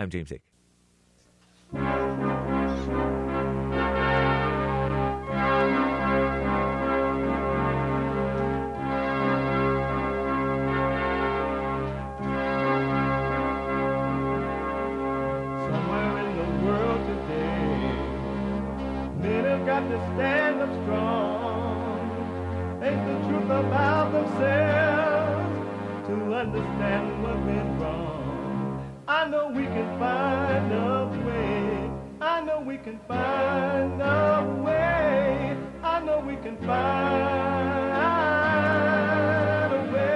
I'm James Hick. Somewhere in the world today, men have got to stand up strong, face the truth about themselves, to understand what went wrong. I know we can find a way. I know we can find a way. I know we can find a way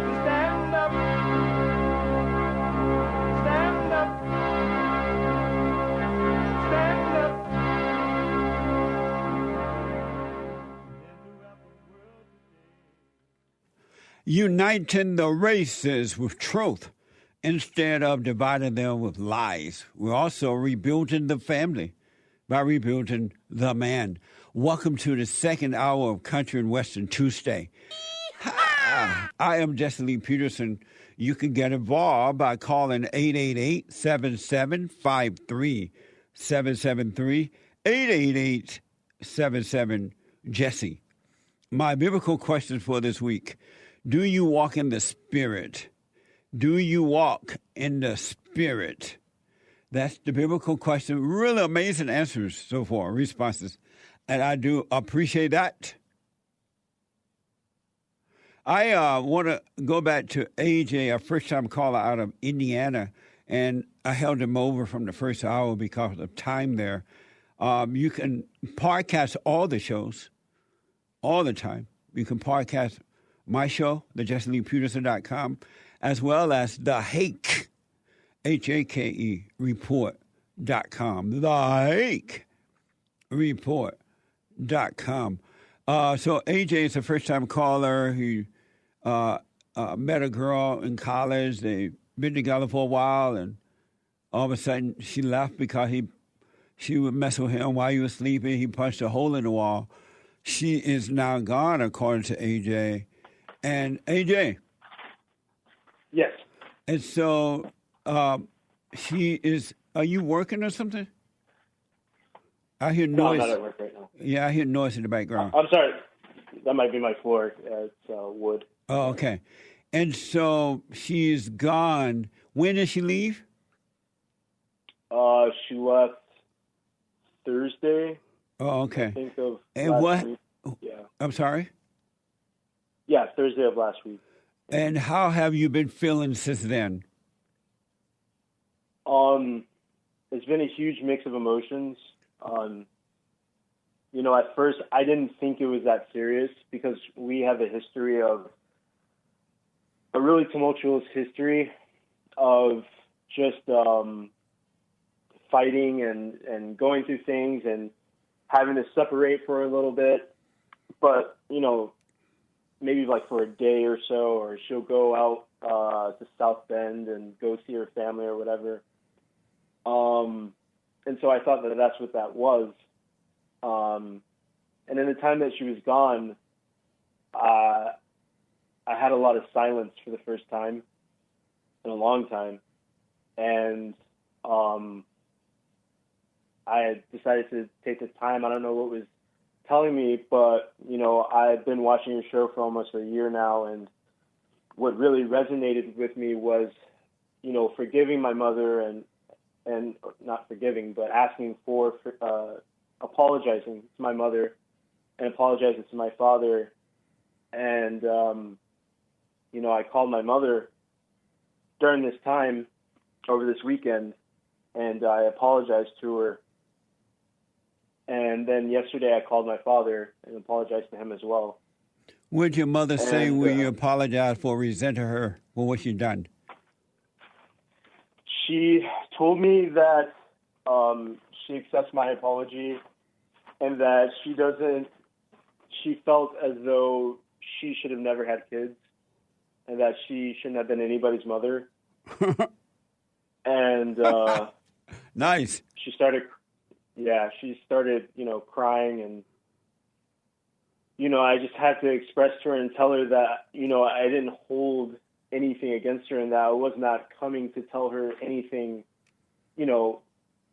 to stand up, stand up, stand up. Uniting the races with truth instead of dividing them with lies. We're also rebuilding the family by rebuilding the man. Welcome to the second hour of Country and Western Tuesday. I am Jesse Lee Peterson. You can get involved by calling 888-7753-773, 888-77-JESSE. My biblical question for this week: do you walk in the Spirit? Do you walk in the Spirit? That's the biblical question. Really amazing answers so far, responses. And I do appreciate that. I want to go back to AJ, a first-time caller out of Indiana, and I held him over from the first hour because of time there. You can podcast all the shows all the time. You can podcast my show, theJesseLeePeterson.com, as well as the Hake, Hake report.com, the Hake report.com. So AJ is a first-time caller. He met a girl in college. They've been together for a while, and all of a sudden she left because she would mess with him while he was sleeping. He punched a hole in the wall. She is now gone, according to AJ. And AJ. Yes. And so she is, are you working or something? I hear noise. No, I'm not at work right now. Yeah, I hear noise in the background. I'm sorry. That might be my floor. It's wood. Oh, okay. And so she's gone. When did she leave? She left Thursday. Oh, okay. I think of and last what? week. Yeah. I'm sorry? Yeah, Thursday of last week. And how have you been feeling since then? It's been a huge mix of emotions. At first I didn't think it was that serious because we have a really tumultuous history of just fighting and going through things and having to separate for a little bit. But, maybe like for a day or so, or she'll go out to South Bend and go see her family or whatever. And so I thought that that's what that was. And in the time that she was gone, I had a lot of silence for the first time in a long time. And I had decided to take the time. I don't know what was telling me, but, I've been watching your show for almost a year now, and what really resonated with me was, forgiving my mother and not forgiving, but asking for apologizing to my mother and apologizing to my father. And, I called my mother during this time over this weekend, and I apologized to her. And then yesterday I called my father and apologized to him as well. What did your mother say when you apologized for resenting her for what she done? She told me that she accepts my apology and that she felt as though she should have never had kids and that she shouldn't have been anybody's mother. And nice. She started crying, and, I just had to express to her and tell her that, I didn't hold anything against her, and that I was not coming to tell her anything, you know,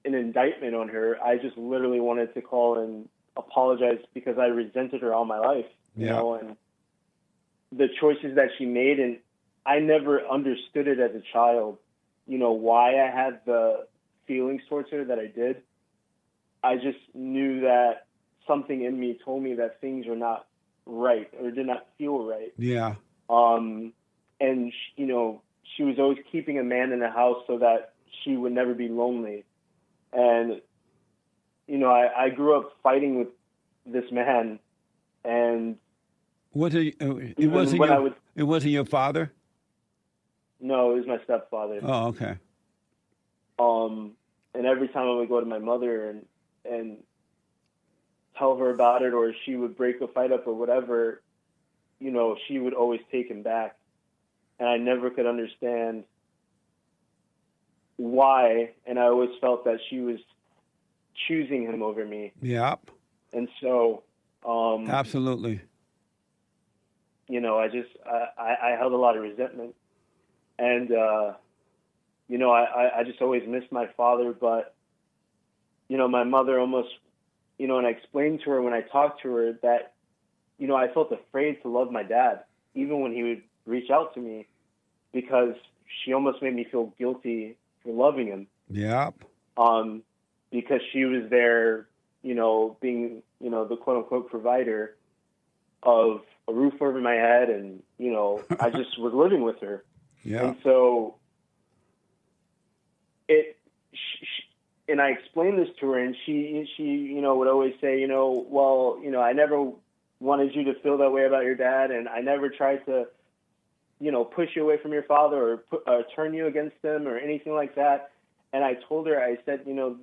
an indictment on her. I just literally wanted to call and apologize because I resented her all my life, you know, and the choices that she made. And I never understood it as a child, you know, why I had the feelings towards her that I did. I just knew that something in me told me that things were not right or did not feel right. Yeah. And, you know, she was always keeping a man in the house so that she would never be lonely. And, you know, I grew up fighting with this man. And it wasn't your father? No, it was my stepfather. Oh, okay. And every time I would go to my mother and tell her about it, or she would break a fight up or whatever, you know, she would always take him back. And I never could understand why, and I always felt that she was choosing him over me. Yep. And so... absolutely. You know, I held a lot of resentment. And, you know, I just always missed my father. But, you know, my mother almost, you know, and I explained to her when I talked to her that, you know, I felt afraid to love my dad, even when he would reach out to me, because she almost made me feel guilty for loving him. Yep. Because she was there, you know, being, you know, the quote unquote provider of a roof over my head, and, you know, I just was living with her. Yeah. And so and I explained this to her, and she, you know, would always say, you know, well, you know, I never wanted you to feel that way about your dad, and I never tried to, you know, push you away from your father or turn you against him or anything like that. And I told her, I said, you know,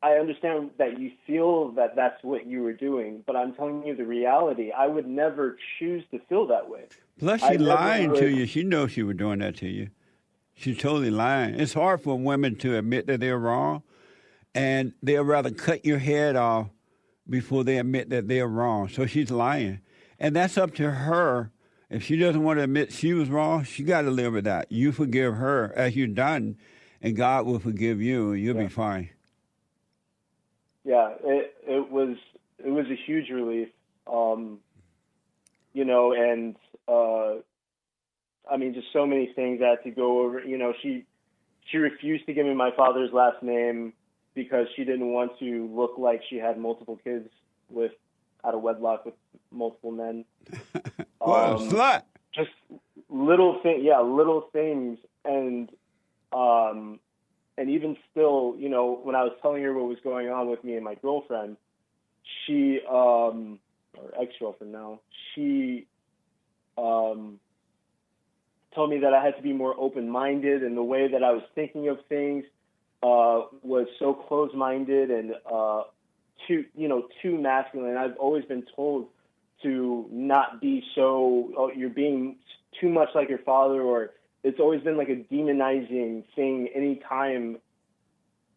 I understand that you feel that that's what you were doing, but I'm telling you the reality. I would never choose to feel that way. Plus, she's lying to you. She knows she was doing that to you. She's totally lying. It's hard for women to admit that they're wrong, and they'll rather cut your head off before they admit that they're wrong. So she's lying. And that's up to her. If she doesn't want to admit she was wrong, she got to live with that. You forgive her as you've done, and God will forgive you, and you'll be fine. Yeah, it was a huge relief, you know, and I mean, just so many things I had to go over. You know, she refused to give me my father's last name because she didn't want to look like she had multiple kids out of wedlock with multiple men. What a slut! Just little things, and even still, you know, when I was telling her what was going on with me and my girlfriend, she, or ex-girlfriend now, she told me that I had to be more open-minded, and the way that I was thinking of things was so closed-minded and too masculine. I've always been told to not be so, oh, you're being too much like your father, or it's always been like a demonizing thing anytime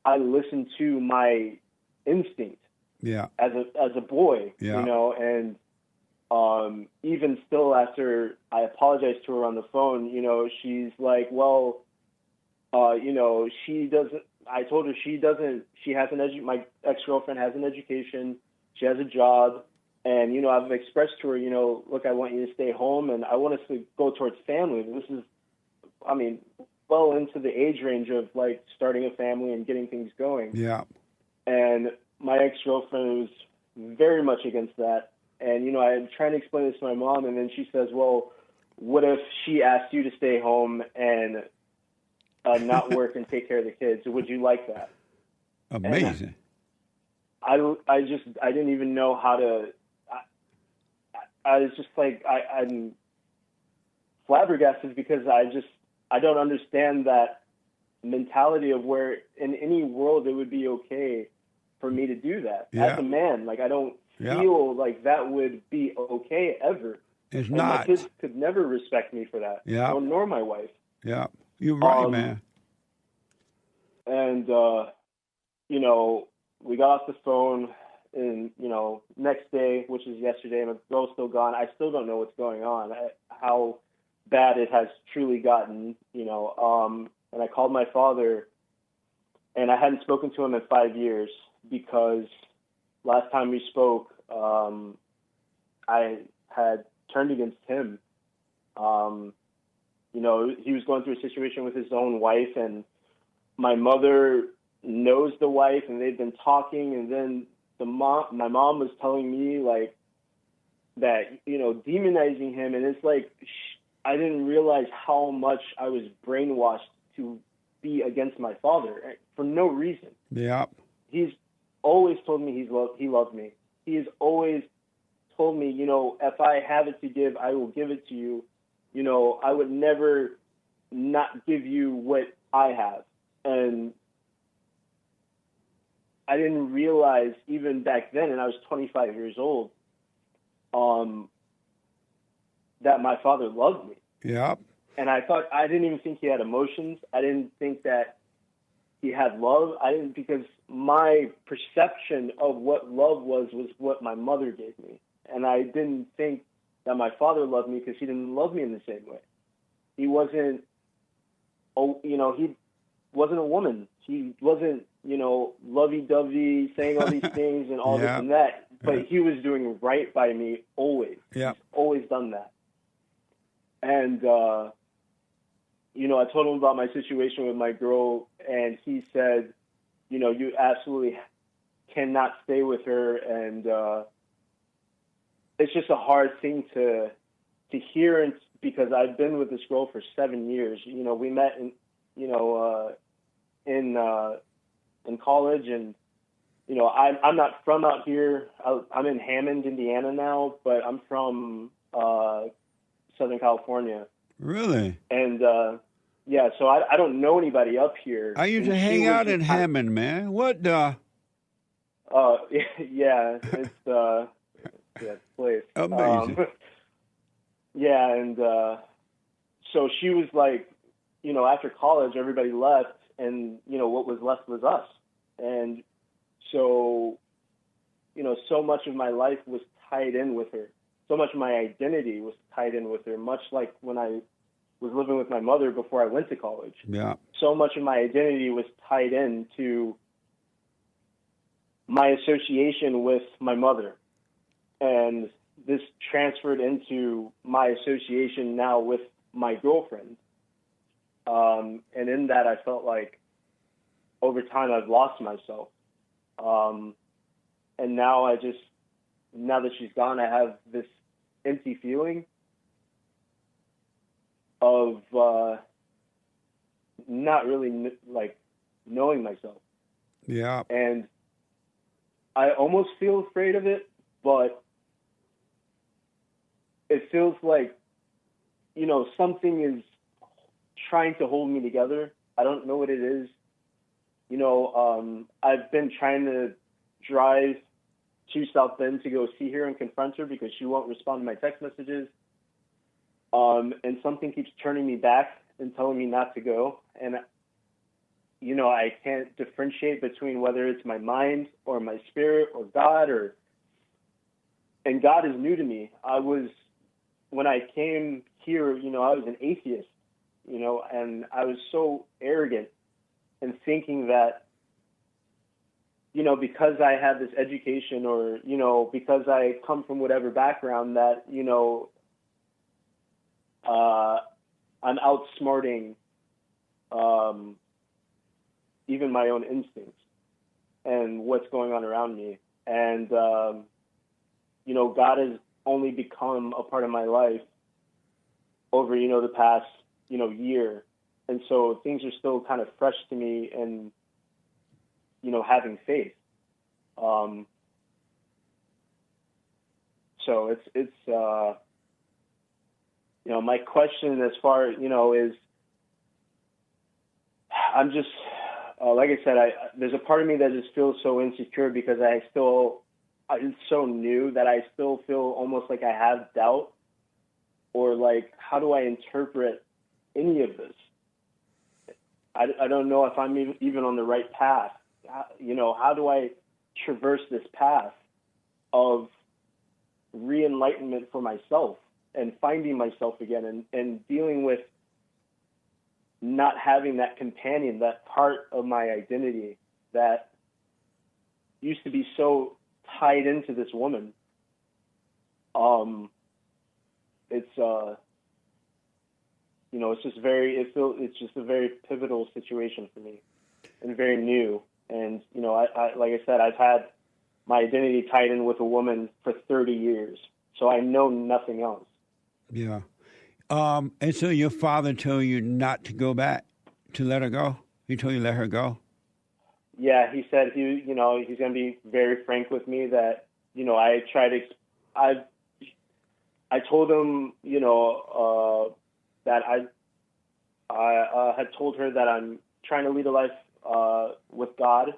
I listen to my instinct. Yeah. As a boy, yeah. You know, and even still after I apologized to her on the phone, you know, she's like, well, you know, she doesn't, I told her she has my ex-girlfriend has an education, she has a job, and, you know, I've expressed to her, you know, look, I want you to stay home, and I want us to go towards family. This is, I mean, well into the age range of, like, starting a family and getting things going. Yeah. And my ex-girlfriend was very much against that. And, you know, I'm trying to explain this to my mom, and then she says, well, what if she asked you to stay home and not work and take care of the kids? Would you like that? Amazing. And I didn't even know how to, I was just like, I'm flabbergasted because I don't understand that mentality of where in any world it would be okay for me to do that. Yeah. As a man. Like, I don't feel like that would be okay ever. It's and not. My kids could never respect me for that. Yeah. Nor my wife. Yeah. You're right, man. And, you know, we got off the phone, and, you know, next day, which is yesterday, my girl's still gone. I still don't know what's going on, how bad it has truly gotten, and I called my father, and I hadn't spoken to him in 5 years because last time we spoke, I had turned against him. He was going through a situation with his own wife, and my mother knows the wife, and they've been talking, and then my mom was telling me like that, demonizing him, and it's like I didn't realize how much I was brainwashed to be against my father for no reason. Yeah. He's always told me he loved me. He has always told me, if I have it to give, I will give it to you. I would never not give you what I have. And I didn't realize even back then, and I was 25 years old, that my father loved me. Yeah. And I didn't even think he had emotions. I didn't think that he had love. Because my perception of what love was what my mother gave me. And I didn't think that my father loved me because he didn't love me in the same way. He wasn't, he wasn't a woman. He wasn't, lovey-dovey, saying all these things and all this and that. But he was doing right by me always. Yeah. He's always done that. And, I told him about my situation with my girl, and he said, you absolutely cannot stay with her. And it's just a hard thing to hear, and because I've been with this girl for 7 years. We met in college, and I'm not from out here. I'm in Hammond, Indiana now, but I'm from Southern California. Really? And so I don't know anybody up here. I used to hang out in Hammond, man. What the? Yeah, it's it's place. Amazing. And so she was like, after college, everybody left, and what was left was us. And so, so much of my life was tied in with her. So much of my identity was tied in with her, much like when I was living with my mother before I went to college. Yeah. So much of my identity was tied into my association with my mother. And this transferred into my association now with my girlfriend. And in that, I felt like over time I've lost myself. And now that she's gone, I have this empty feeling of not really knowing myself. Yeah. And I almost feel afraid of it, but it feels like, something is trying to hold me together. I don't know what it is. I've been trying to drive to South Bend to go see her and confront her because she won't respond to my text messages. And something keeps turning me back and telling me not to go. And, I can't differentiate between whether it's my mind or my spirit or God and God is new to me. When I came here, I was an atheist, and I was so arrogant in thinking that, because I have this education or, because I come from whatever background that, I'm outsmarting even my own instincts and what's going on around me. And, God has only become a part of my life over, the past, year. And so things are still kind of fresh to me and, having faith. So it's my question as far, is I'm just, like I said, there's a part of me that just feels so insecure because it's so new that I still feel almost like I have doubt or like, how do I interpret any of this? I don't know if I'm even on the right path. How do I traverse this path of re-enlightenment for myself? and finding myself again, and dealing with not having that companion, that part of my identity that used to be so tied into this woman. It's just a very pivotal situation for me, and very new. And I like I said, I've had my identity tied in with a woman for 30 years, so I know nothing else. Yeah. And so your father told you not to go back, to let her go? He told you to let her go? Yeah, he said he's going to be very frank with me that, I told him, that I had told her that I'm trying to lead a life with God,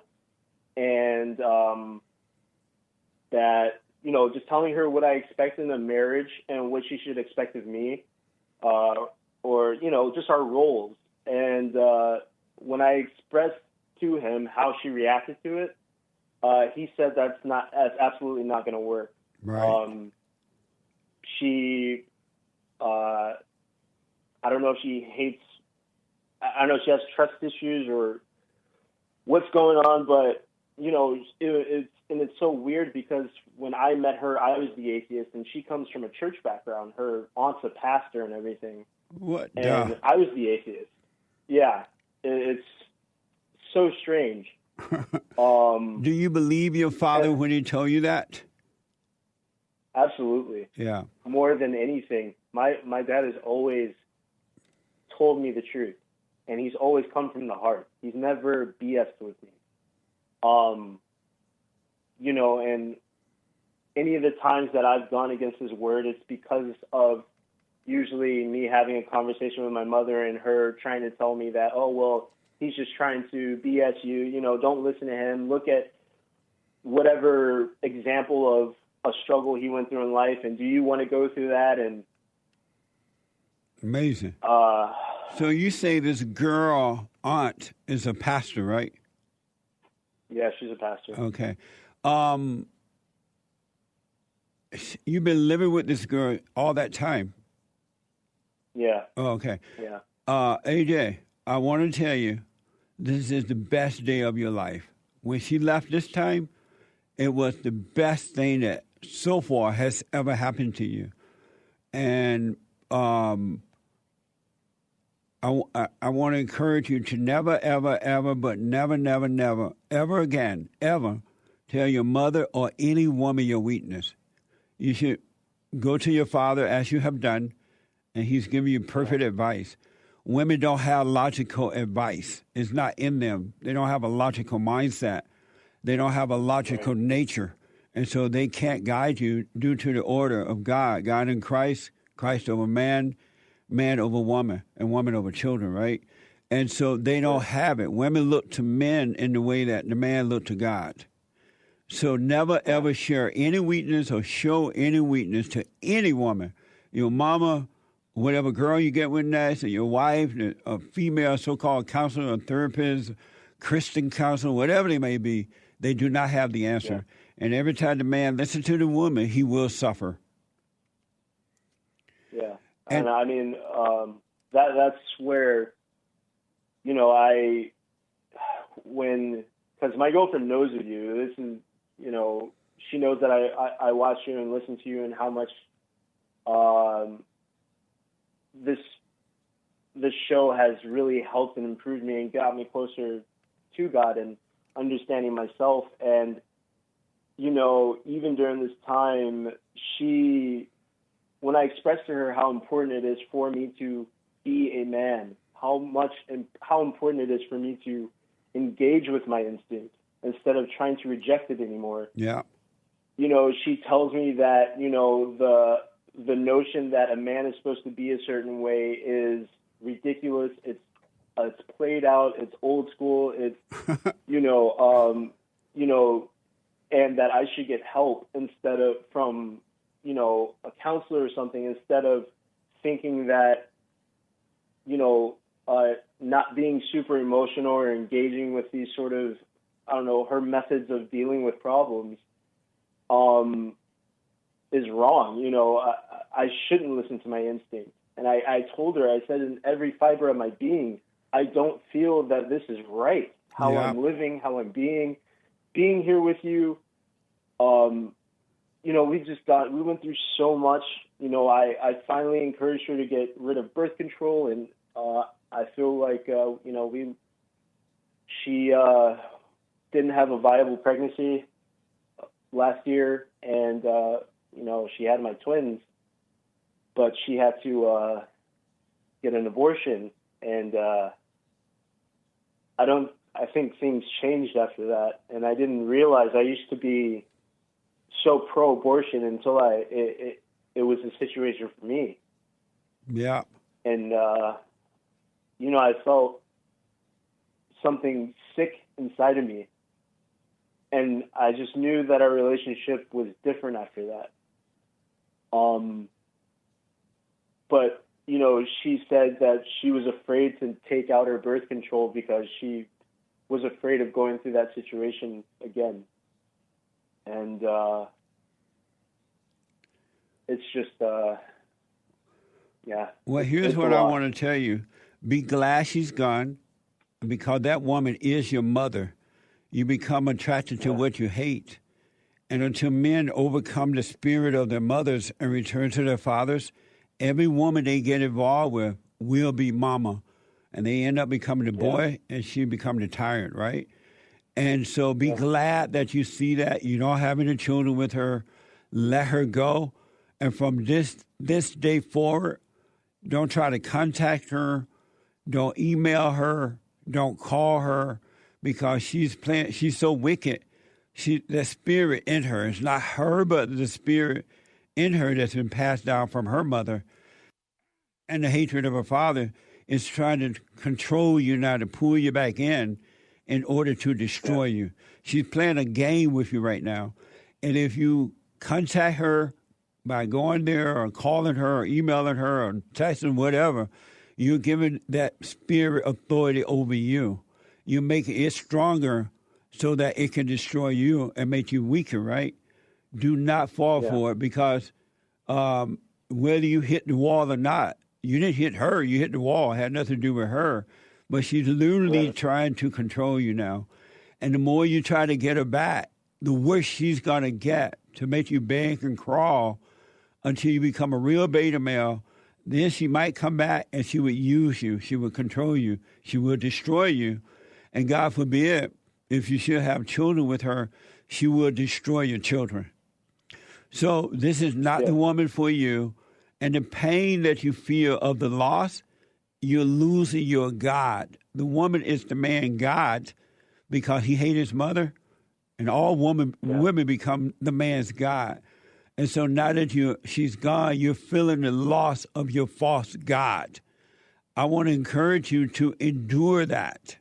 and that, just telling her what I expect in a marriage and what she should expect of me, or, just our roles. And when I expressed to him how she reacted to it, he said that's absolutely not going to work. Right. She, I don't know if she hates, I don't know if she has trust issues or what's going on, but, it's so weird because when I met her, I was the atheist, and she comes from a church background. Her aunt's a pastor and everything. What? And I was the atheist. Yeah, it's so strange. Do you believe your father when he told you that? Absolutely. Yeah. More than anything, my dad has always told me the truth, and he's always come from the heart. He's never BS'd with me. And any of the times that I've gone against his word, it's because of usually me having a conversation with my mother and her trying to tell me that, oh, well, he's just trying to BS you, don't listen to him. Look at whatever example of a struggle he went through in life, and do you want to go through that? And amazing. So you say this girl aunt is a pastor, right? Yeah, she's a pastor. Okay. You've been living with this girl all that time? Yeah. Oh, okay. Yeah. AJ, I want to tell you, this is the best day of your life. When she left this time, it was the best thing that so far has ever happened to you. And I want to encourage you to never, ever, ever, but never, never, never, ever again, ever tell your mother or any woman your weakness. You should go to your father as you have done, and he's giving you perfect advice. Women don't have logical advice. It's not in them. They don't have a logical mindset. They don't have a logical nature. And so they can't guide you due to the order of God. God in Christ, Christ over man, man over woman, and woman over children, right? And so they don't have it. Women look to men in the way that the man looked to God. So never, ever share any weakness or show any weakness to any woman. Your mama, whatever girl you get with next, or your wife, a female so-called counselor, a therapist, Christian counselor, whatever they may be, they do not have the answer. Yeah. And every time the man listens to the woman, he will suffer. Yeah. And I mean, that's where, because my girlfriend knows of you, this is, she knows that I watch you and listen to you, and how much this show has really helped and improved me and got me closer to God and understanding myself. And, even during this time, when I expressed to her how important it is for me to be a man, how important it is for me to engage with my instinct instead of trying to reject it anymore. Yeah. She tells me that, the notion that a man is supposed to be a certain way is ridiculous. It's played out. It's old school. It's, and that I should get help from a counselor or something, instead of thinking that, not being super emotional or engaging with these sort of, her methods of dealing with problems. is wrong. You know, I shouldn't listen to my instinct. And I told her, I said, in every fiber of my being, I don't feel that this is right. How I'm living, how I'm being here with you. You know, we went through so much. You know, I finally encouraged her to get rid of birth control, and I feel like, you know, she didn't have a viable pregnancy last year, and, you know, she had my twins, but she had to get an abortion, and I think things changed after that, and I didn't realize I used to be so pro-abortion until it was a situation for me. Yeah. And, you know, I felt something sick inside of me, and I just knew that our relationship was different after that. But, you know, she said that she was afraid to take out her birth control because she was afraid of going through that situation again. And it's just, yeah. Well, here's what I want to tell you. Be glad she's gone, because that woman is your mother. You become attracted to what you hate. And until men overcome the spirit of their mothers and return to their fathers, every woman they get involved with will be mama. And they end up becoming the boy, and she become the tyrant, right? And so be glad that you see that. You don't have any children with her. Let her go. And from this day forward, don't try to contact her. Don't email her. Don't call her, because she's so wicked. The spirit in her, it's not her, but the spirit in her that's been passed down from her mother. And the hatred of her father is trying to control you now, to pull you back in order to destroy you. She's playing a game with you right now. And if you contact her by going there or calling her or emailing her or texting, whatever, you're giving that spirit authority over you. You're making it stronger so that it can destroy you and make you weaker, right? Do not fall for it, because whether you hit the wall or not, you didn't hit her, you hit the wall. It had nothing to do with her. But she's literally trying to control you now. And the more you try to get her back, the worse she's going to get, to make you beg and crawl until you become a real beta male. Then she might come back and she would use you. She would control you. She would destroy you. And God forbid, if you should have children with her, she will destroy your children. So this is not the woman for you. And the pain that you feel of the loss, you're losing your God. The woman is the man God, because he hated his mother, and all women become the man's God. And so now that she's gone, you're feeling the loss of your false God. I want to encourage you to endure that.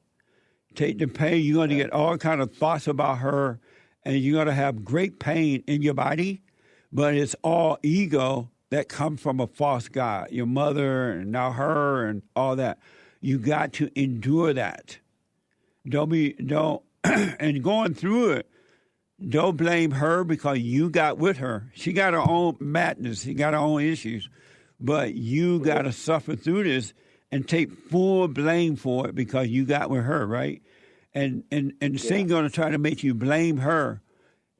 Take the pain. You're going to get all kind of thoughts about her, and you're going to have great pain in your body, but it's all ego that comes from a false God, your mother and now her and all that. You got to endure that. And going through it, don't blame her, because you got with her. She got her own madness. She got her own issues. But you got to suffer through this and take full blame for it, because you got with her, right? And Satan going to try to make you blame her.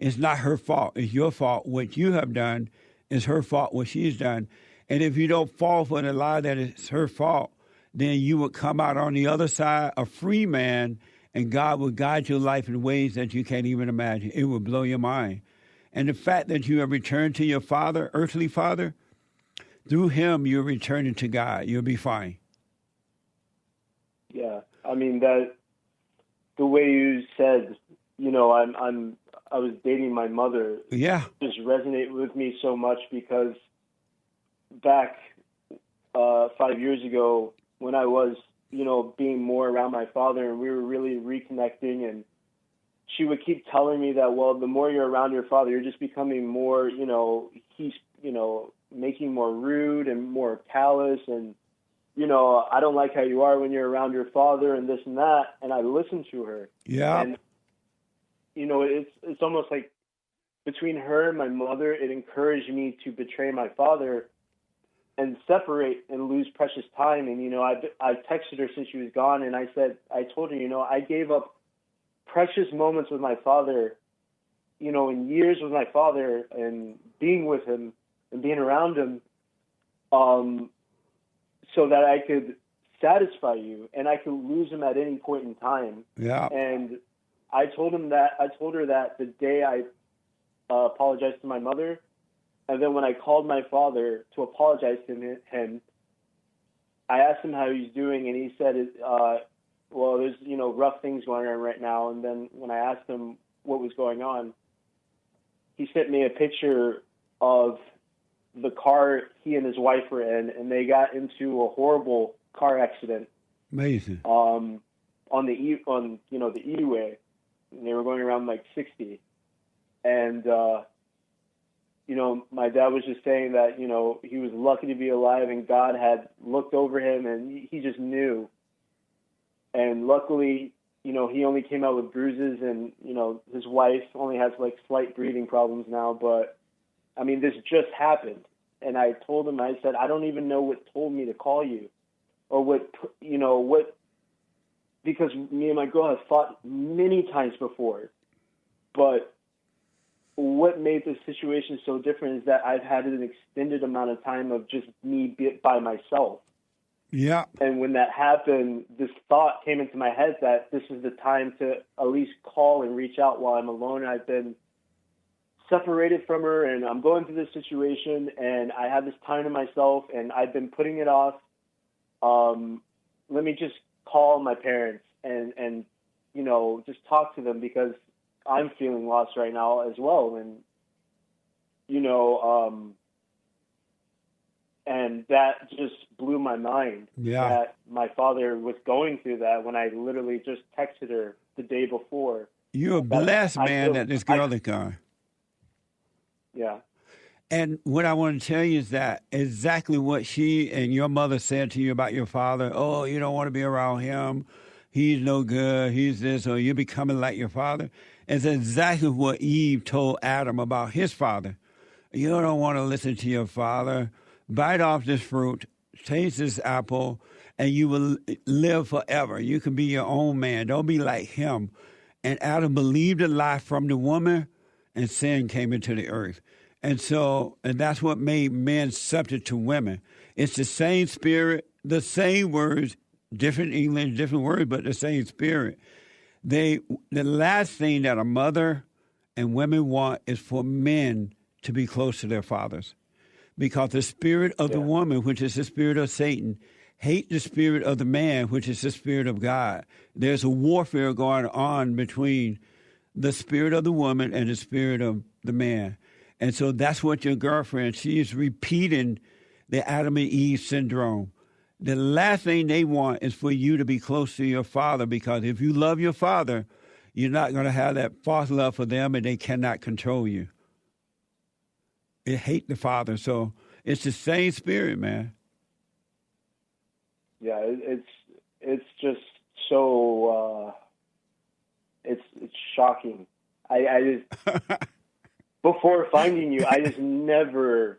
It's not her fault. It's your fault. What you have done is her fault, what she's done. And if you don't fall for the lie that it's her fault, then you will come out on the other side a free man, and God will guide your life in ways that you can't even imagine. It will blow your mind. And the fact that you have returned to your father, earthly father, through him you're returning to God. You'll be fine. Yeah, I mean, that the way you said, you know, I was dating my mother. Yeah, just resonated with me so much, because back 5 years ago, when I was, you know, being more around my father, and we were really reconnecting, and she would keep telling me that, well, the more you're around your father, you're just becoming more, you know, he's, you know, making more rude and more callous, and, you know, I don't like how you are when you're around your father, and this and that. And I listened to her. Yeah. And, you know, it's almost like between her and my mother, it encouraged me to betray my father and separate and lose precious time. And, you know, I texted her since she was gone, and I told her, you know, I gave up precious moments with my father, you know, in years with my father and being with him and being around him, so that I could satisfy you, and I could lose him at any point in time. Yeah. And I told her that the day I apologized to my mother, and then when I called my father to apologize to him, I asked him how he's doing, and he said, well, there's, you know, rough things going on right now. And then when I asked him what was going on, he sent me a picture of the car he and his wife were in, and they got into a horrible car accident. Amazing. On the E-way. And they were going around like 60. And, you know, my dad was just saying that, you know, he was lucky to be alive and God had looked over him and he just knew. And luckily, you know, he only came out with bruises and, you know, his wife only has like slight breathing problems now. But, I mean, this just happened. And I told him, I said, I don't even know what told me to call you or what, you know, what, because me and my girl have fought many times before. But what made this situation so different is that I've had an extended amount of time of just me by myself. Yeah. And when that happened, this thought came into my head that this is the time to at least call and reach out while I'm alone. I've been separated from her, and I'm going through this situation, and I have this time to myself, and I've been putting it off. Let me just call my parents and you know, just talk to them because I'm feeling lost right now as well. And, you know, and that just blew my mind. Yeah. That my father was going through that when I literally just texted her the day before. You're a blessed man that this girl is gone. Yeah. And what I want to tell you is that exactly what she and your mother said to you about your father. Oh, you don't want to be around him. He's no good. He's this, or you're becoming like your father. It's exactly what Eve told Adam about his father. You don't want to listen to your father. Bite off this fruit, taste this apple, and you will live forever. You can be your own man. Don't be like him. And Adam believed a lie from the woman, and sin came into the earth. And that's what made men subject to women. It's the same spirit, the same words, different English, different words, but the same spirit. The last thing that a mother and women want is for men to be close to their fathers. Because the spirit of the woman, which is the spirit of Satan, hate the spirit of the man, which is the spirit of God. There's a warfare going on between the spirit of the woman and the spirit of the man. And so that's what your girlfriend, she is repeating the Adam and Eve syndrome. The last thing they want is for you to be close to your father, because if you love your father, you're not going to have that false love for them, and they cannot control you. They hate the father. So it's the same spirit, man. Yeah, it's just so it's shocking. I just before finding you, I just never.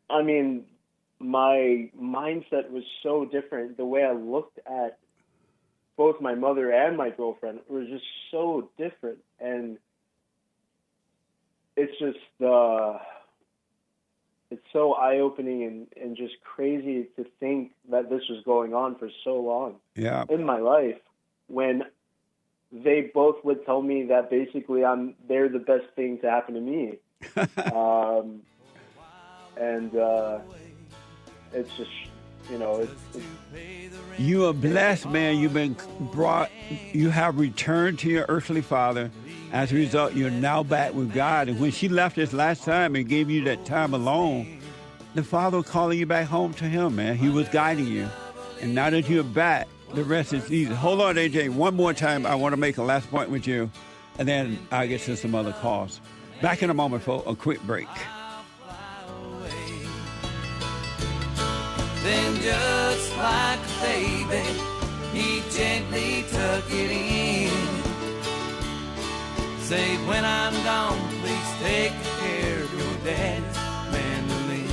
I mean, my mindset was so different. The way I looked at both my mother and my girlfriend was just so different, and it's just it's so eye-opening and just crazy to think that this was going on for so long in my life, when they both would tell me that basically they're the best thing to happen to me. It's just, you know, you are blessed, man. You've been you have returned to your earthly father. As a result, you're now back with God. And when she left us last time and gave you that time alone, the Father was calling you back home to him, man. He was guiding you. And now that you're back, the rest is easy. Hold on, AJ. One more time, I want to make a last point with you, and then I'll get to some other calls. Back in a moment for a quick break. Then just like a baby, he gently tuck it in. Say, when I'm gone, please take care of your daddy's mandolin.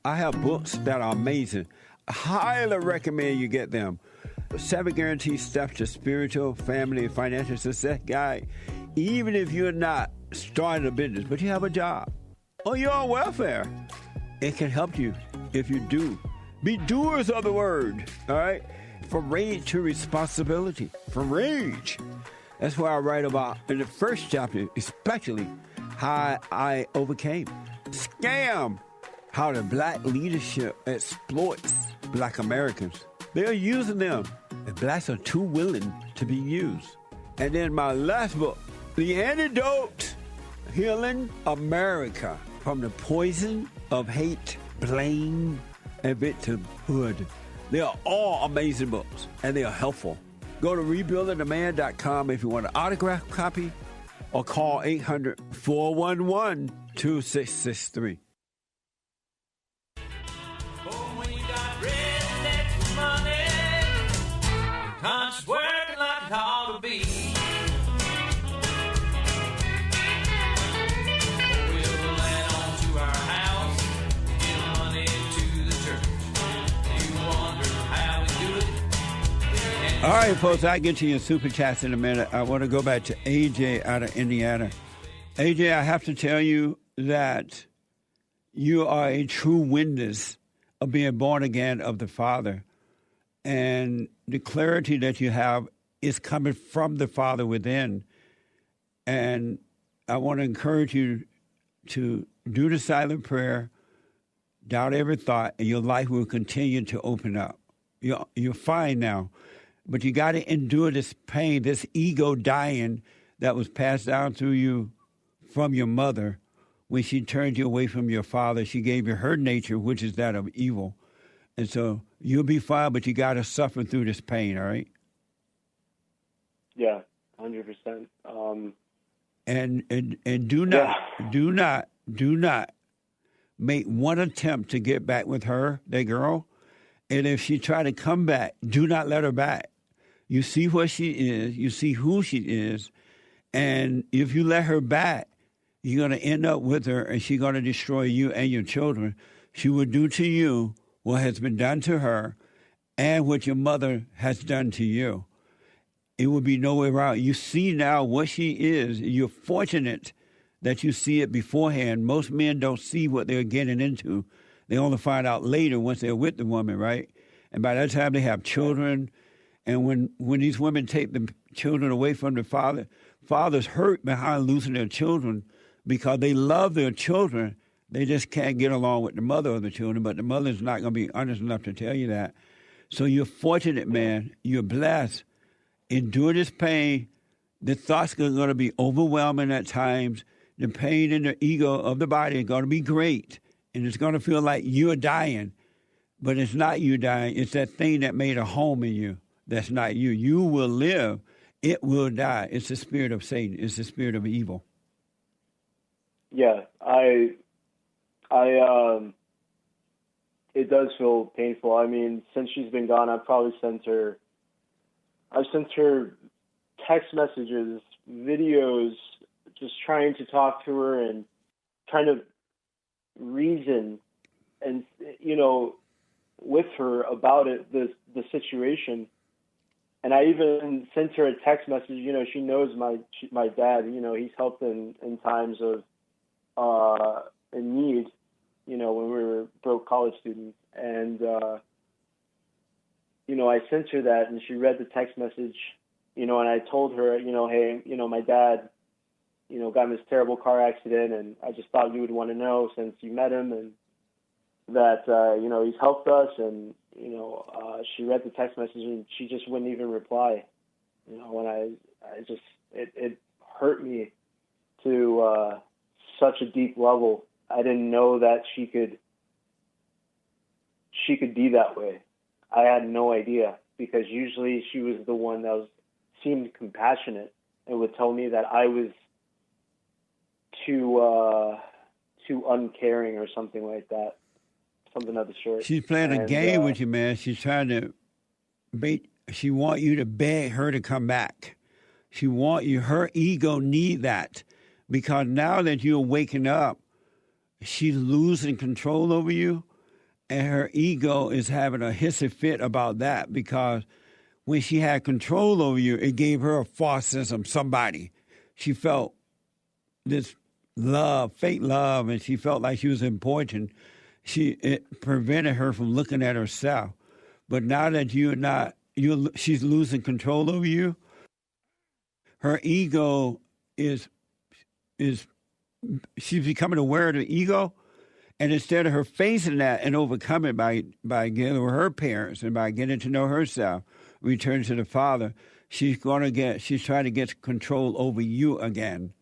I have books that are amazing. I highly recommend you get them. 7 Guaranteed Steps to Spiritual, Family, and Financial Success Guide. Even if you're not starting a business, but you have a job, or you're on welfare, it can help you if you do. Be doers of the word, all right? From rage to responsibility. From rage. That's what I write about in the first chapter, especially how I overcame. Scam. How the black leadership exploits black Americans. They're using them, and blacks are too willing to be used. And then my last book, The Antidote, Healing America from the Poison of Hate, Blame, and Victimhood. They are all amazing books, and they are helpful. Go to rebuildingtheman.com if you want an autographed copy, or call 800-411-2663. Conscious working like it ought to be. We'll land onto our house, give money to the church. You wonder how we do it. All right, folks, I'll get to your super chats in a minute. I want to go back to AJ out of Indiana. AJ, I have to tell you that you are a true witness of being born again of the Father. And the clarity that you have is coming from the Father within. And I want to encourage you to do the silent prayer, doubt every thought, and your life will continue to open up. You're fine now, but you got to endure this pain, this ego dying that was passed down through you from your mother. When she turned you away from your father, she gave you her nature, which is that of evil. And so you'll be fine, but you got to suffer through this pain, all right? Yeah, 100%. And do not make one attempt to get back with her, that girl. And if she try to come back, do not let her back. You see what she is. You see who she is. And if you let her back, you're going to end up with her, and she's going to destroy you and your children. She will do to you what has been done to her and what your mother has done to you. It will be no way around. You see now what she is. You're fortunate that you see it beforehand. Most men don't see what they're getting into. They only find out later once they're with the woman, right? And by that time they have children. And when these women take the children away from the father, fathers hurt behind losing their children because they love their children. They just can't get along with the mother of the children, but the mother's not going to be honest enough to tell you that. So you're fortunate, man. You're blessed. Endure this pain. The thoughts are going to be overwhelming at times. The pain and the ego of the body are going to be great, and it's going to feel like you're dying, but it's not you dying. It's that thing that made a home in you. That's not you. You will live. It will die. It's the spirit of Satan. It's the spirit of evil. Yeah, it does feel painful. I mean, since she's been gone, I've sent her text messages, videos, just trying to talk to her and trying to reason and, with her about it, the situation. And I even sent her a text message. She knows my dad. He's helped in times of in need. When we were broke college students, and I sent her that, and she read the text message. And I told her, hey, my dad, got in this terrible car accident, and I just thought you would want to know since you met him, and that he's helped us, and she read the text message and she just wouldn't even reply. And it hurt me to such a deep level. I didn't know that she could be that way. I had no idea, because usually she was the one that seemed compassionate and would tell me that I was too uncaring or something like that. Something of the sort. She's playing a game with you, man. She's trying to bait She want you to beg her to come back. She want you. Her ego need that, because now that you're waking up, she's losing control over you, and her ego is having a hissy fit about that, because when she had control over you, it gave her a false sense of somebody. She felt this love, fake love, and she felt like she was important. It prevented her from looking at herself. But now that she's losing control over you, her ego is she's becoming aware of the ego, and instead of her facing that and overcoming by getting with her parents and by getting to know herself, return to the Father, she's trying to get control over you again,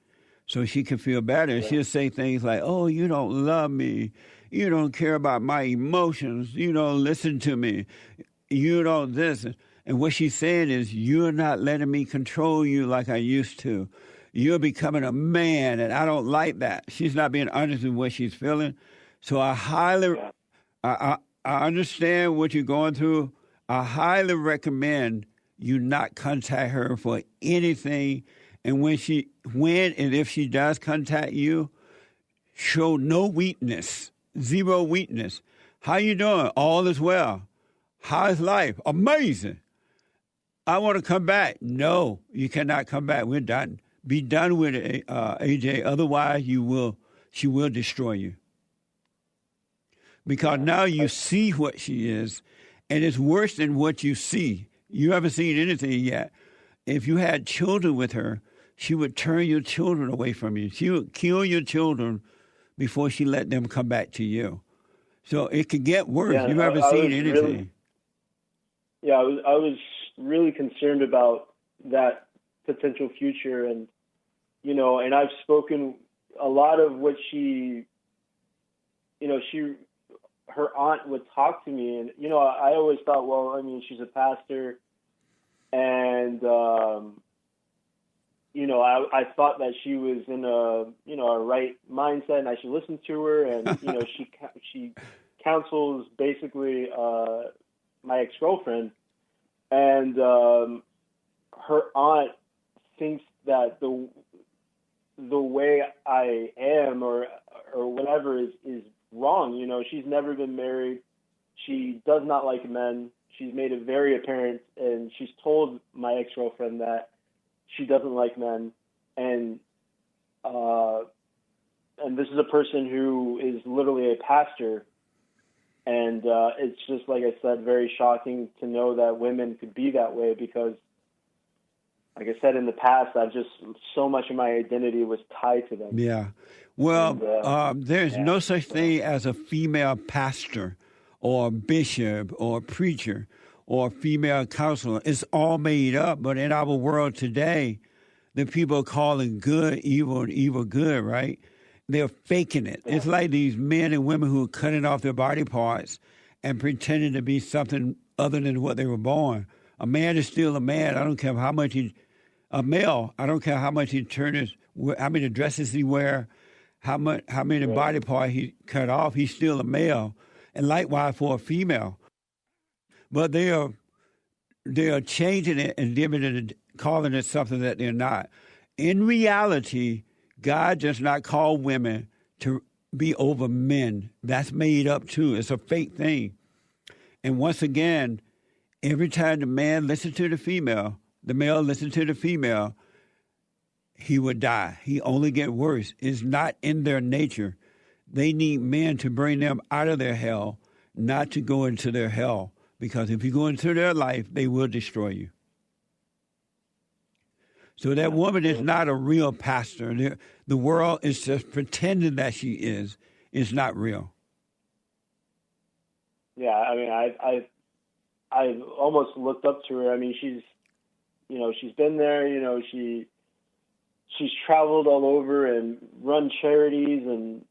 so she can feel better. She'll say things like, "Oh, you don't love me. You don't care about my emotions. You don't listen to me. You don't this." And what she's saying is, "You're not letting me control you like I used to. You're becoming a man, and I don't like that." She's not being honest with what she's feeling. So I understand what you're going through. I highly recommend you not contact her for anything. And when and if she does contact you, show no weakness, zero weakness. How you doing? All is well. How's life? Amazing. I want to come back. No, you cannot come back. We're done. Be done with it, AJ. Otherwise, she will destroy you. Because now you see what she is, and it's worse than what you see. You haven't seen anything yet. If you had children with her, she would turn your children away from you. She would kill your children before she let them come back to you. So it could get worse. Yeah, you haven't seen anything. I was really concerned about that potential future, and and I've spoken a lot of what her aunt would talk to me, and I always thought, well, I mean, she's a pastor, and I thought that she was in a right mindset, and I should listen to her, and she counsels basically my ex-girlfriend, and her aunt thinks that the way I am or whatever is wrong. She's never been married. She does not like men. She's made it very apparent, and she's told my ex-girlfriend that she doesn't like men, and this is a person who is literally a pastor, and it's just, like I said, very shocking to know that women could be that way, because, like I said in the past, so much of my identity was tied to them. Yeah. Well, there's no such thing as a female pastor or bishop or preacher or female counselor. It's all made up. But in our world today, the people are calling good evil and evil good, right? They're faking it. Yeah. It's like these men and women who are cutting off their body parts and pretending to be something other than what they were born. A man is still a man. I don't care how much a male. I don't care how much he turns, how many dresses he wear, how many body parts he cut off. He's still a male, and likewise for a female. But they are changing it and giving it, calling it something that they're not. In reality, God does not call women to be over men. That's made up too. It's a fake thing. And once again, every time the man listens to the female, the male listens to the female, he would die. He only get worse. It's not in their nature. They need men to bring them out of their hell, not to go into their hell. Because if you go into their life, they will destroy you. So that woman is not a real pastor. The world is just pretending that she is. It's not real. Yeah, I mean, I almost looked up to her. I mean, she's been there. She's traveled all over and run charities and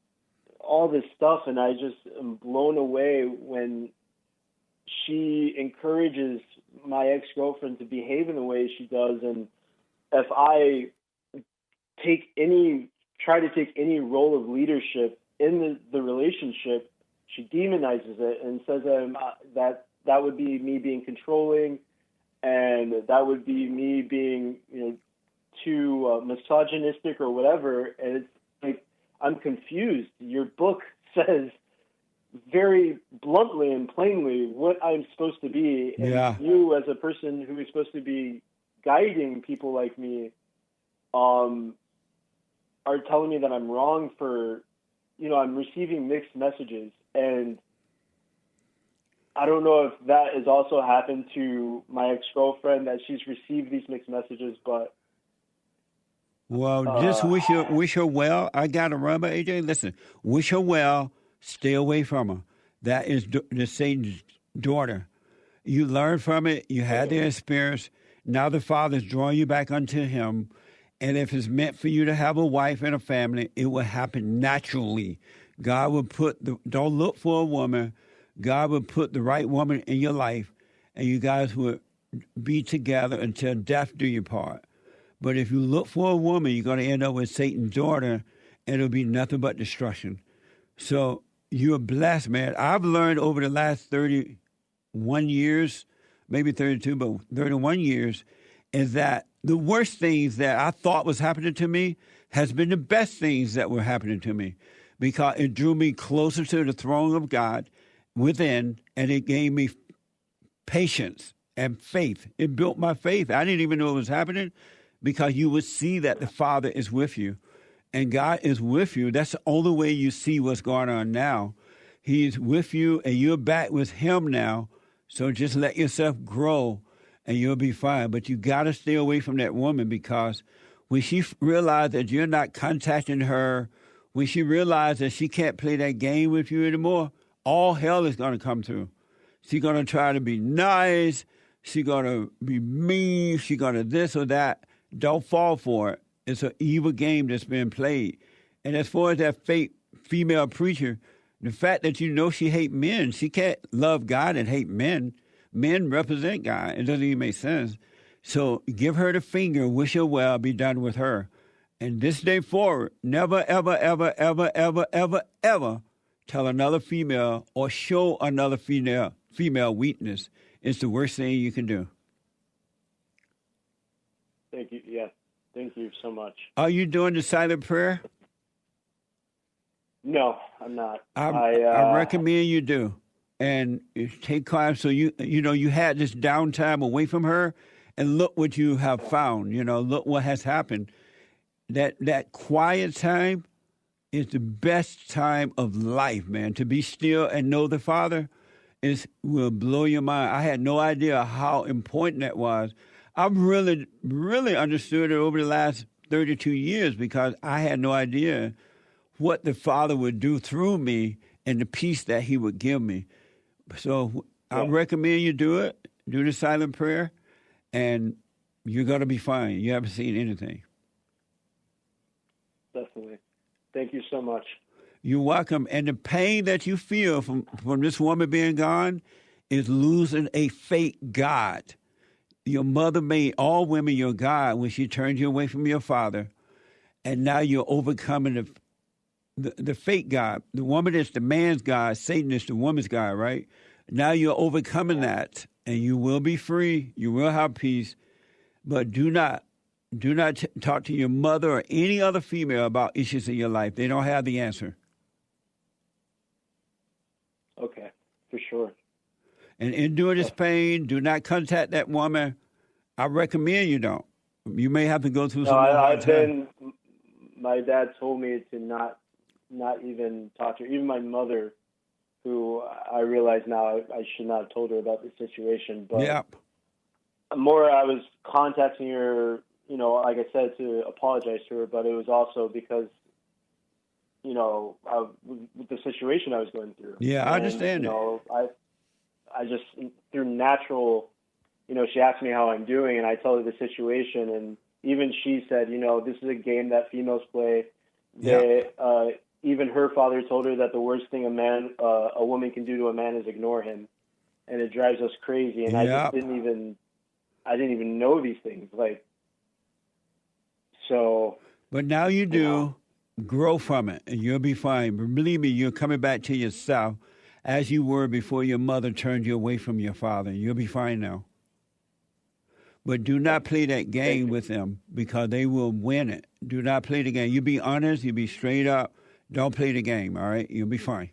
all this stuff, and I just am blown away when she encourages my ex-girlfriend to behave in the way she does. And if I try to take any role of leadership in the relationship, she demonizes it and says that would be me being controlling, and that would be me being, too misogynistic or whatever. And it's like, I'm confused. Your book says very bluntly and plainly what I'm supposed to be, and Yeah. you, as a person who is supposed to be guiding people like me, are telling me that I'm wrong for, I'm receiving mixed messages. And I don't know if that has also happened to my ex-girlfriend, that she's received these mixed messages, but Well, just wish her well. I got to run, but AJ, listen, wish her well. Stay away from her. That is the Satan's daughter. You learned from it. You had the experience. Now the Father's drawing you back unto Him. And if it's meant for you to have a wife and a family, it will happen naturally. God will don't look for a woman. God will put the right woman in your life, and you guys will be together until death do you part. But if you look for a woman, you're going to end up with Satan's daughter, and it'll be nothing but destruction. So you're blessed, man. I've learned over the last 31 years, maybe 32, but 31 years, is that the worst things that I thought was happening to me has been the best things that were happening to me, because it drew me closer to the throne of God within, and it gave me patience and faith. It built my faith. I didn't even know it was happening, because you would see that the Father is with you and God is with you. That's the only way you see what's going on now. He's with you and you're back with Him now. So just let yourself grow and you'll be fine. But you got to stay away from that woman, because when she realizes that you're not contacting her, when she realizes that she can't play that game with you anymore, all hell is going to come through. She's going to try to be nice. She's going to be mean. She's going to this or that. Don't fall for it. It's an evil game that's been played. And as far as that fake female preacher, the fact that she hates men, she can't love God and hate men. Men represent God. It doesn't even make sense. So give her the finger, wish her well, be done with her. And this day forward, never, ever, ever, ever, ever, ever, ever tell another female or show another female weakness. It's the worst thing you can do. Thank you. Yeah. Thank you so much. Are you doing the silent prayer? No, I'm not. I recommend you do. And take time. So you had this downtime away from her, and look what you have found. Look what has happened. That quiet time is the best time of life, man. To be still and know the Father will blow your mind. I had no idea how important that was. I've really, really understood it over the last 32 years, because I had no idea what the Father would do through me and the peace that He would give me. So I recommend you do it. Do the silent prayer, and you're going to be fine. You haven't seen anything. Definitely. Thank you so much. You're welcome. And the pain that you feel from this woman being gone is losing a fake God. Your mother made all women your God when she turned you away from your Father, and now you're overcoming the fake God. The woman is the man's God. Satan is the woman's God, right? Now you're overcoming that, and you will be free. You will have peace. But do not talk to your mother or any other female about issues in your life. They don't have the answer. Okay, for sure. And endure this pain. Do not contact that woman. I recommend you don't. You may have to go through some hard time. My dad told me to not even talk to her. Even my mother, who I realize now I should not have told her about the situation. But Yep. more, I was contacting her, like I said, to apologize to her, but it was also because, with the situation I was going through. Yeah, I understand it. I just, through natural, she asked me how I'm doing, and I tell her the situation, and even she said, this is a game that females play. Even her father told her that the worst thing a woman can do to a man is ignore him, and it drives us crazy. And I just didn't even know these things, so. But now you do. Grow from it, and you'll be fine. But believe me, you're coming back to yourself as you were before your mother turned you away from your father. You'll be fine now. But do not play that game with them because they will win it. Do not play the game. You be honest. You be straight up. Don't play the game, all right? You'll be fine.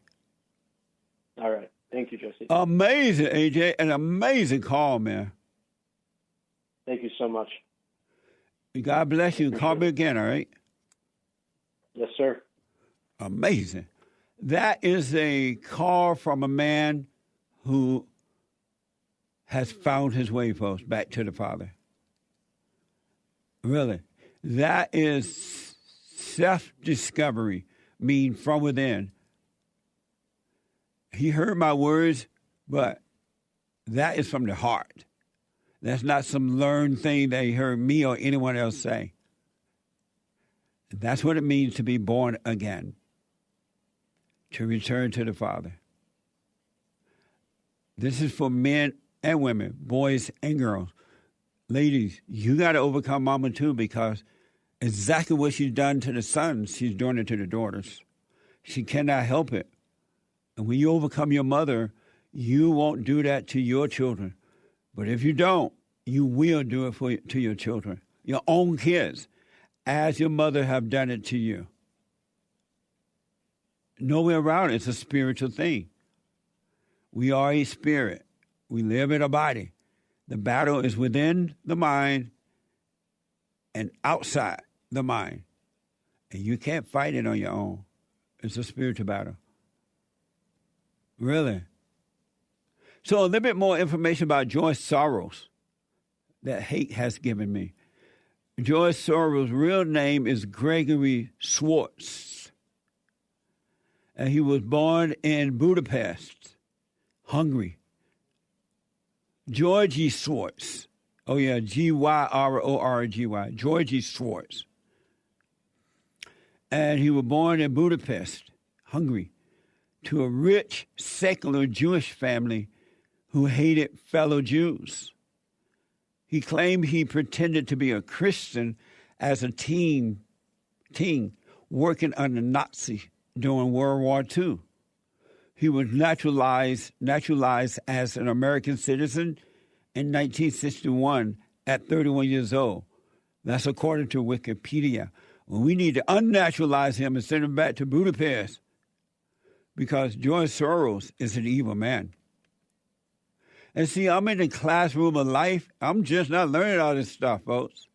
All right. Thank you, Jesse. Amazing, AJ. An amazing call, man. Thank you so much. God bless you. Call me again, all right? Yes, sir. Amazing. That is a call from a man who has found his way, folks, back to the Father. Really. That is self-discovery, mean from within. He heard my words, but that is from the heart. That's not some learned thing that he heard me or anyone else say. That's what it means to be born again, to return to the Father. This is for men and women, boys and girls. Ladies, you got to overcome mama too, because exactly what she's done to the sons, she's doing it to the daughters. She cannot help it. And when you overcome your mother, you won't do that to your children. But if you don't, you will do it to your children, your own kids, as your mother have done it to you. No way around it. It's a spiritual thing. We are a spirit. We live in a body. The battle is within the mind and outside the mind. And you can't fight it on your own. It's a spiritual battle. Really. So a little bit more information about George Soros that hate has given me. George Soros' real name is Gregory Schwartz. And he was born in Budapest, Hungary. Georgie Schwartz. Oh, yeah, G-Y-R-O-R-G-Y. Georgie Schwartz. And he was born in Budapest, Hungary, to a rich, secular Jewish family who hated fellow Jews. He claimed he pretended to be a Christian as a teen working under Nazi during World War II. He was naturalized as an American citizen in 1961 at 31 years old. That's according to Wikipedia. Well, we need to unnaturalize him and send him back to Budapest because George Soros is an evil man. And see, I'm in the classroom of life. I'm just not learning all this stuff, folks.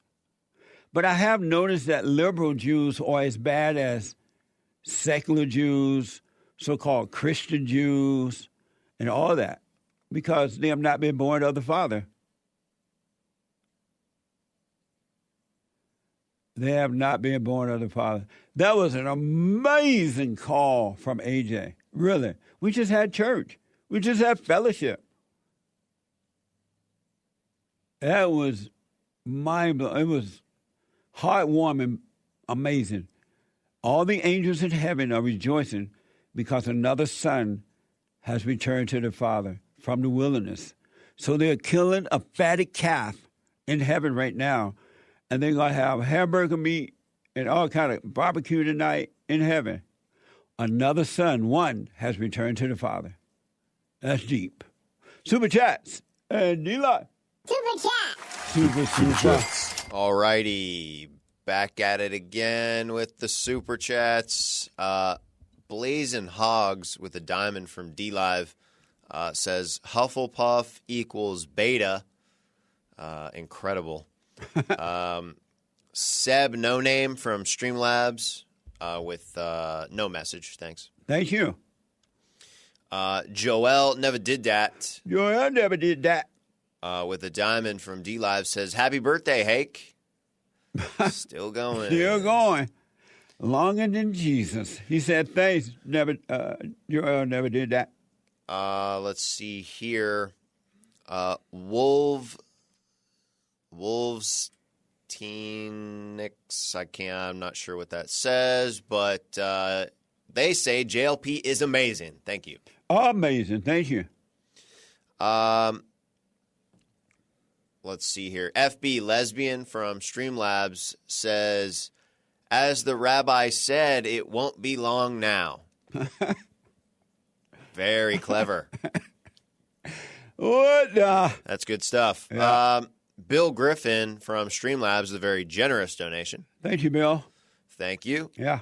But I have noticed that liberal Jews are as bad as secular Jews, so-called Christian Jews, and all that, because they have not been born of the Father. They have not been born of the Father. That was an amazing call from AJ. Really. We just had church. We just had fellowship. That was mind-blowing. It was heartwarming, amazing. All the angels in heaven are rejoicing because another son has returned to the Father from the wilderness. So they're killing a fatted calf in heaven right now, and they're going to have hamburger meat and all kind of barbecue tonight in heaven. Another son, one, has returned to the Father. That's deep. Super Chats and D-Live. Super Chats. All righty. Back at it again with the Super Chats. Blazing Hogs with a diamond from D-Live says Hufflepuff equals beta. Incredible. Seb No Name from Streamlabs with no message. Thanks. Thank you. Joel Never Did That. Joel never did that. With a diamond from D-Live says, Happy birthday, Hake. Still going. Still going. Longer than Jesus. He said, thanks. Joel never did that. Let's see here. Wolves Teenix. I'm not sure what that says, but they say JLP is amazing. Thank you. Amazing. Thank you. Let's see here. FB Lesbian from Streamlabs says, as the rabbi said, it won't be long now. Very clever. What? That's good stuff. Yeah. Bill Griffin from Streamlabs, a very generous donation. Thank you, Bill. Thank you. Yeah.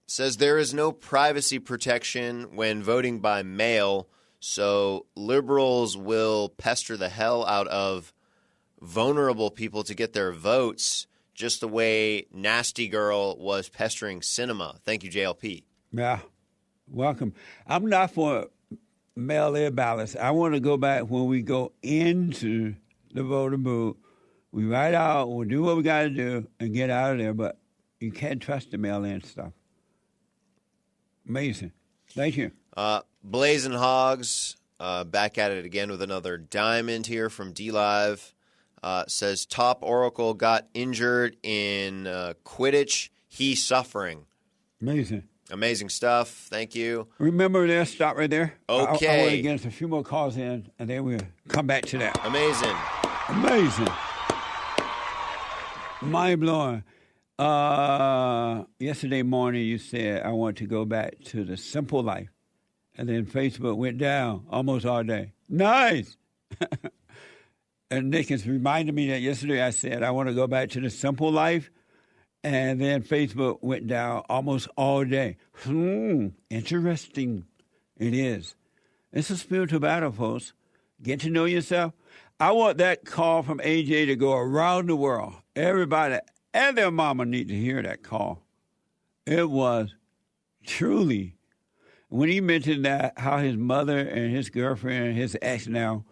Says there is no privacy protection when voting by mail, so liberals will pester the hell out of vulnerable people to get their votes, just the way Nasty Girl was pestering Cinema. Thank you, JLP. Yeah. Welcome. I'm not for mail-in ballots. I want to go back when we go into the voter booth. We write out, we'll do what we got to do, and get out of there, but you can't trust the mail-in stuff. Amazing. Thank you. Blazing Hogs, back at it again with another diamond here from D-Live. Says top Oracle got injured in Quidditch. He's suffering. Amazing. Amazing stuff. Thank you. Remember there, stop right there. Okay. I want to get a few more calls in, and then we'll come back to that. Amazing. Amazing. Mind-blowing. Yesterday morning you said, I want to go back to the simple life. And then Facebook went down almost all day. Nice. And Nick has reminded me that yesterday I said, I want to go back to the simple life. And then Facebook went down almost all day. Interesting. It is. It's a spiritual battle, folks. Get to know yourself. I want that call from AJ to go around the world. Everybody and their mama need to hear that call. It was truly, when he mentioned that, how his mother and his girlfriend, his ex now,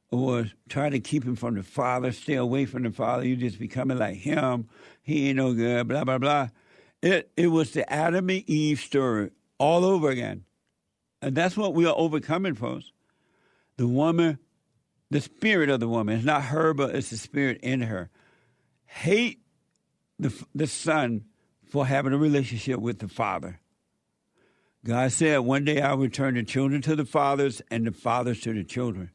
was trying to keep him from the father, stay away from the father. You just becoming like him. He ain't no good, blah, blah, blah. It was the Adam and Eve story all over again. And that's what we are overcoming, folks. The woman, the spirit of the woman, it's not her, but it's the spirit in her. Hate the son for having a relationship with the father. God said, one day I'll return the children to the fathers and the fathers to the children.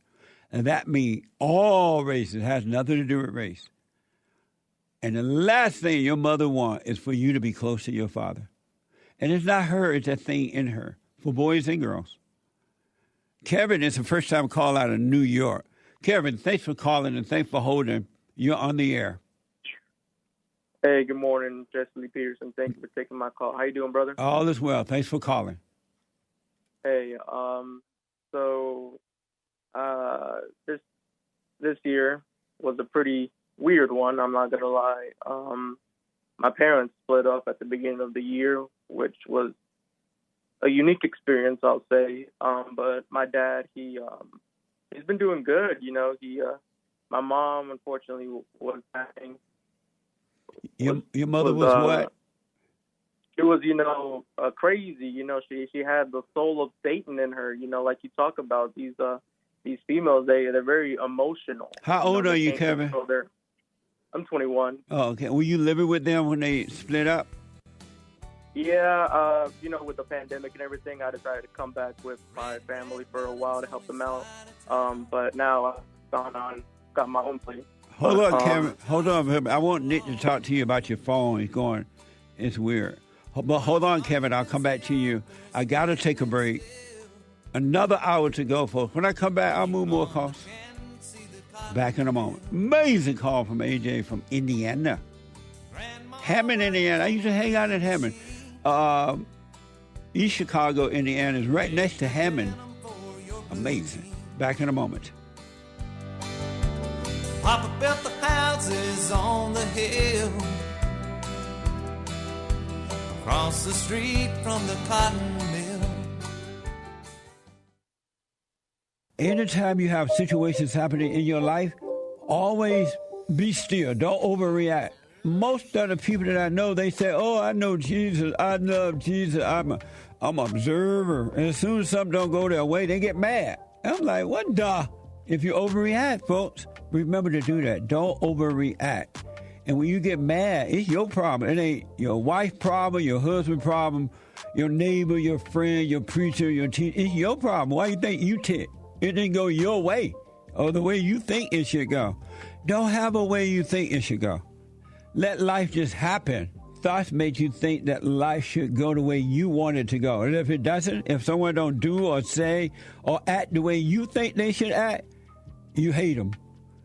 And that means all races. It has nothing to do with race. And the last thing your mother wants is for you to be close to your father. And it's not her, it's that thing in her, for boys and girls. Kevin is the first time call out of New York. Kevin, thanks for calling and thanks for holding. You're on the air. Hey, good morning, Jesse Lee Peterson. Thank you for taking my call. How you doing, brother? All is well. Thanks for calling. Hey, this year was a pretty weird one. I'm not gonna lie. My parents split up at the beginning of the year, which was a unique experience, I'll say. But my dad, he's been doing good. You know, my mom unfortunately was passing. Your mother was what? She was, crazy. You know, she had the soul of Satan in her. You know, like you talk about these females, they're very emotional. How old are you, Kevin? I'm 21. Oh, okay. Were you living with them when they split up? Yeah, with the pandemic and everything, I decided to come back with my family for a while to help them out. But now I've got my own place. Hold on, Kevin. Hold on. I want Nick to talk to you about your phone. It's weird. But hold on, Kevin. I'll come back to you. I got to take a break. Another hour to go, folks. When I come back, I'll move more calls. Back in a moment. Amazing call from AJ from Indiana. Hammond, Indiana. I used to hang out in Hammond. East Chicago, Indiana is right next to Hammond. Amazing. Back in a moment. Papa built the houses on the hill across the street from the cotton mill. Anytime you have situations happening in your life, always be still. Don't overreact. Most of the people that I know, they say, oh, I know Jesus. I love Jesus. I'm an observer. And as soon as something don't go their way, they get mad. I'm like, what the? If you overreact, folks, remember to do that. Don't overreact. And when you get mad, it's your problem. It ain't your wife's problem, your husband's problem, your neighbor, your friend, your preacher, your teacher. It's your problem. Why you think you tick? It didn't go your way or the way you think it should go. Don't have a way you think it should go. Let life just happen. Thoughts make you think that life should go the way you want it to go. And if it doesn't, if someone don't do or say or act the way you think they should act, you hate them.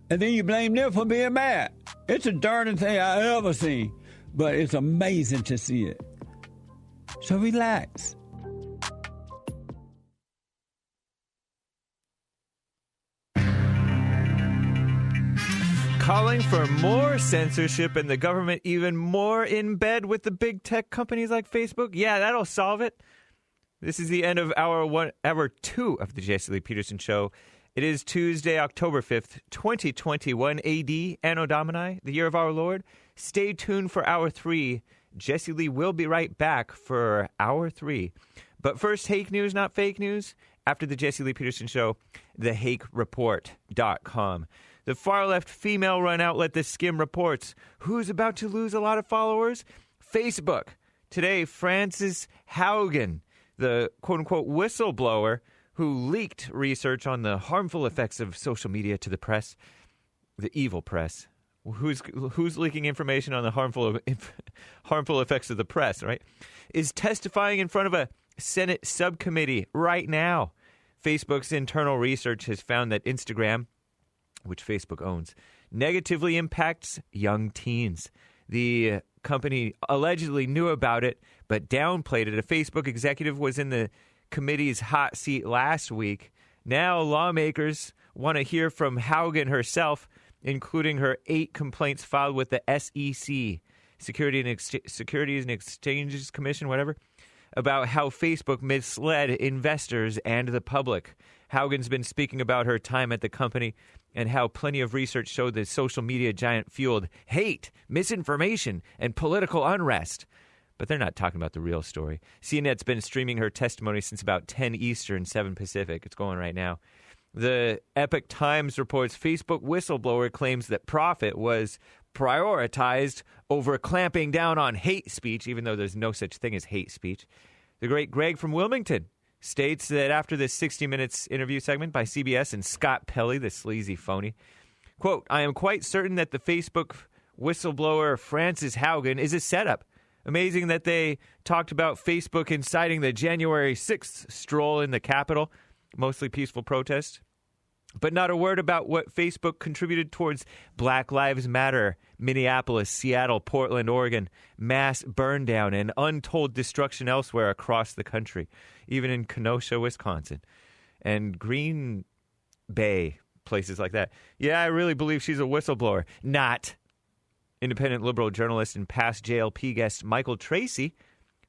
and then you blame them for being mad. It's the darndest thing I ever seen, but it's amazing to see it. So relax. Calling for more censorship and the government even more in bed with the big tech companies like Facebook? Yeah, that'll solve it. This is the end of hour 2 of the Jesse Lee Peterson Show. It is Tuesday, October 5th, 2021 AD, Anno Domini, the year of our Lord. Stay tuned for hour 3. Jesse Lee will be right back for hour 3. But first, Hake News, not fake news. After the Jesse Lee Peterson Show, thehakereport.com. The far-left female-run outlet The Skim reports, who's about to lose a lot of followers? Facebook. Today, Frances Haugen, the quote-unquote whistleblower who leaked research on the harmful effects of social media to the press, the evil press. Who's leaking information on the harmful effects of the press, right? Is testifying in front of a Senate subcommittee right now. Facebook's internal research has found that Instagram, which Facebook owns, negatively impacts young teens. The company allegedly knew about it, but downplayed it. A Facebook executive was in the committee's hot seat last week. Now lawmakers want to hear from Haugen herself, including her 8 complaints filed with the SEC, Securities and Exchanges Commission, whatever, about how Facebook misled investors and the public. Haugen's been speaking about her time at the company and how plenty of research showed the social media giant fueled hate, misinformation, and political unrest. But they're not talking about the real story. CNET's been streaming her testimony since about 10 Eastern, 7 Pacific. It's going right now. The Epoch Times reports Facebook whistleblower claims that profit was prioritized over clamping down on hate speech, even though there's no such thing as hate speech. The great Greg from Wilmington states that after this 60 Minutes interview segment by CBS and Scott Pelley, the sleazy phony, quote, I am quite certain that the Facebook whistleblower Frances Haugen is a setup. Amazing that they talked about Facebook inciting the January 6th stroll in the Capitol, mostly peaceful protest, but not a word about what Facebook contributed towards Black Lives Matter, Minneapolis, Seattle, Portland, Oregon, mass burn down, and untold destruction elsewhere across the country, even in Kenosha, Wisconsin, and Green Bay, places like that. Yeah, I really believe she's a whistleblower. Not. Independent liberal journalist and past JLP guest Michael Tracy,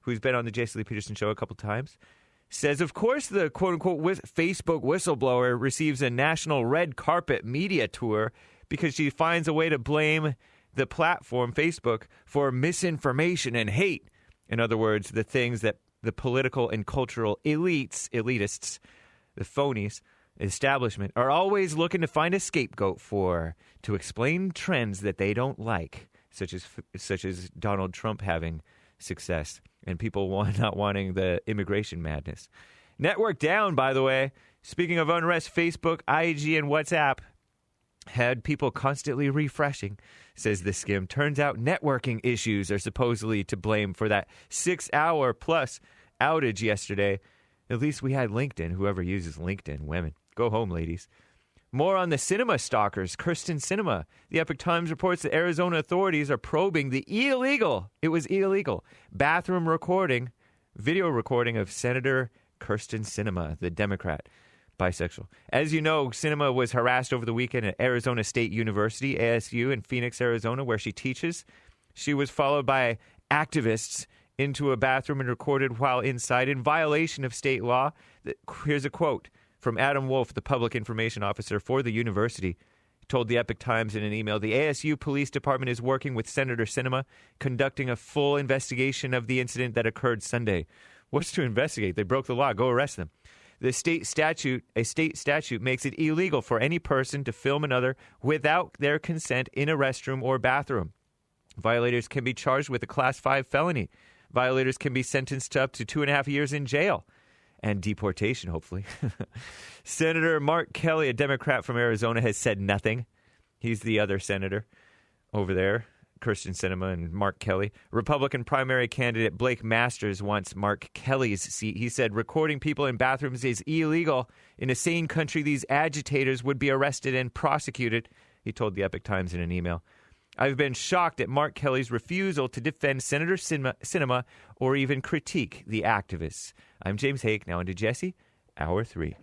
who's been on the Jesse Lee Peterson Show a couple times, says, of course, the quote-unquote Facebook whistleblower receives a national red carpet media tour because she finds a way to blame the platform, Facebook, for misinformation and hate. In other words, the things that the political and cultural elitists, the phonies, establishment, are always looking to find a scapegoat for, to explain trends that they don't like, such as Donald Trump having success and people not wanting the immigration madness. Network down, by the way. Speaking of unrest, Facebook, IG, and WhatsApp had people constantly refreshing, says The Skim. Turns out networking issues are supposedly to blame for that 6-hour-plus outage yesterday. At least we had LinkedIn. Whoever uses LinkedIn, women. Go home, ladies. More on the cinema stalkers, Kyrsten Sinema. The Epoch Times reports that Arizona authorities are probing the illegal bathroom recording, video recording of Senator Kyrsten Sinema, the Democrat, bisexual. As you know, Sinema was harassed over the weekend at Arizona State University, ASU, in Phoenix, Arizona, where she teaches. She was followed by activists into a bathroom and recorded while inside in violation of state law. Here's a quote from Adam Wolf, the public information officer for the university. He told the Epoch Times in an email, the ASU Police Department is working with Senator Sinema, conducting a full investigation of the incident that occurred Sunday. What's to investigate? They broke the law. Go arrest them. A state statute makes it illegal for any person to film another without their consent in a restroom or bathroom. Violators can be charged with a Class 5 felony. Violators can be sentenced to up to 2.5 years in jail. And deportation, hopefully. Senator Mark Kelly, a Democrat from Arizona, has said nothing. He's the other senator over there, Kyrsten Sinema and Mark Kelly. Republican primary candidate Blake Masters wants Mark Kelly's seat. He said recording people in bathrooms is illegal. In a sane country, these agitators would be arrested and prosecuted. he told the Epoch Times in an email. I've been shocked at Mark Kelly's refusal to defend Senator Sinema or even critique the activists. I'm James Hake. Now into Jesse, Hour 3.